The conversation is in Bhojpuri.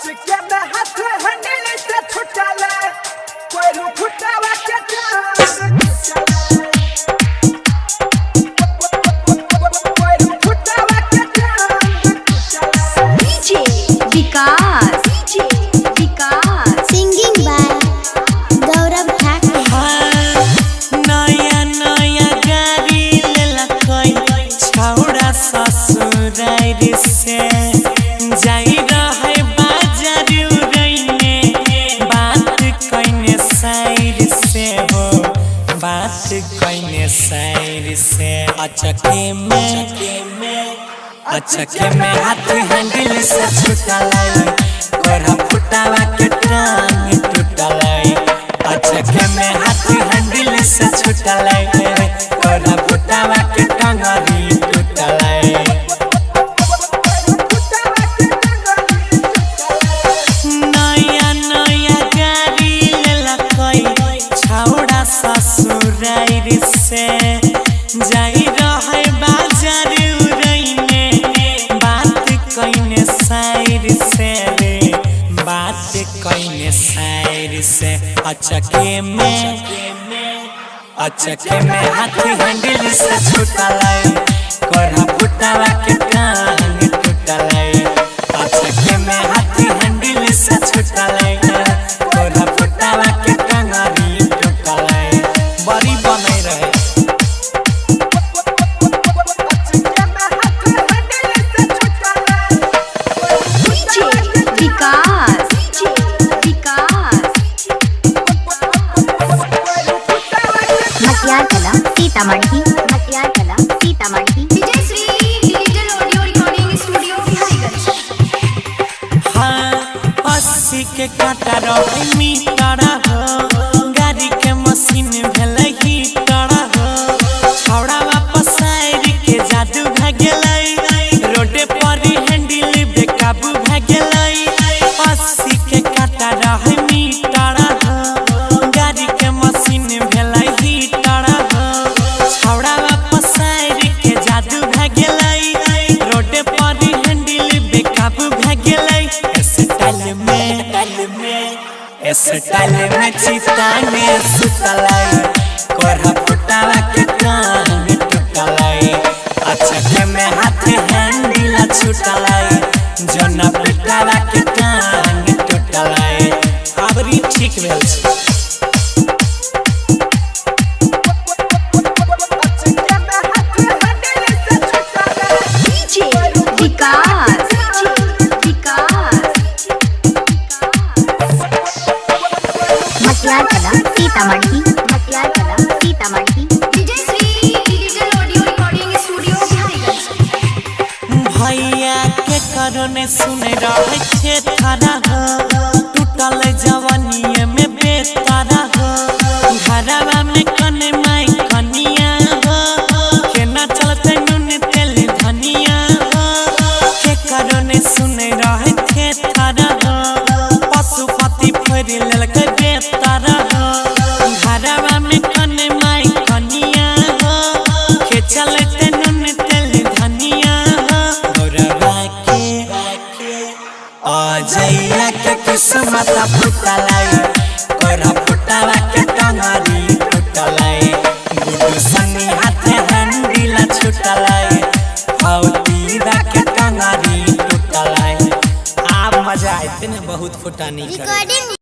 अचके में हाथ हंडिल से छुटाले कोई रुखुटावा के जान डीजे विकास सिंगिंग बाय गौरव ठाकुर। नया नया गाड़ी लेला कोई छौड़ा ससुरारी से जाई रहे बाजार उड़ैने बात कइने साइड से हो बात कइने साइड से अचके में हाथ हैंडल से छुटालाई कोरा फुटावा के टांग टूटालाई अचके में हाथ हैंडल से छुटालाई कोरा फुटावा के टांगरी टूटालाई नया नया गाड़ी लेला कोई छौड़ा ससुरारी से जाई रहे बाजार उड़ैने बात कइने साइड से रे बात कइने साइड से अचके में हाथ हैंडल से छुटालाई कोरा फुटावा के टांग टूटालाई अचके में हाथ हैंडल से छुटालाई कोरा फुटावा के टांगरी टूटालाई बड़ी बनै रहे Sitamarhi Vijay Shri digital audio recording studio Bihariganj. हाँ 80 के काटा रहे मीटर हो गाड़ी के मशीन भेलै हीटर हो छौड़ा वापस साइड के जादू भ गेलै रोडे पर हैंडल बेकाबू भ गेलै 80 के काटा रहे मीटर हो गाड़ी के मशीन भेलै हीटर हो छौड़ा वापस साइड के जादू भ गेलै रोडे पर हैंडल बेकाबू भ गेलै स्टाइल में चिताने सुतलाई कोरा फुटावा के टांग टूटालाई अचके में हाथ हैंडल छुटालाई जोना पिटावा के टांग टूटालाई आबरी ठीक भेल छै Sitamarhi Vijay Shri digital audio recording studio Bihariganj. भैया के करने सुने रहे छे थारा हो टूटल जवानी में बेतारा हो घरवा में कने माई कनिया हो केना चलते नून तेल धनिया हो के करने सुने रहे छे थारा हो पशुपति फेर लेलकै बेतारा हो घरवा में कने माई कनिया हो के चलते नून तेल धनिया हो गौरवा के अजैया के किस्मत फुटलाई कोरा फुटावा के टांगरी टूटलाई गुडू सनी हाथ हैंडल छुटलाई हौतीरा के टांगरी टूटलाई आप मजा आते ने बहुत फुटानी करे।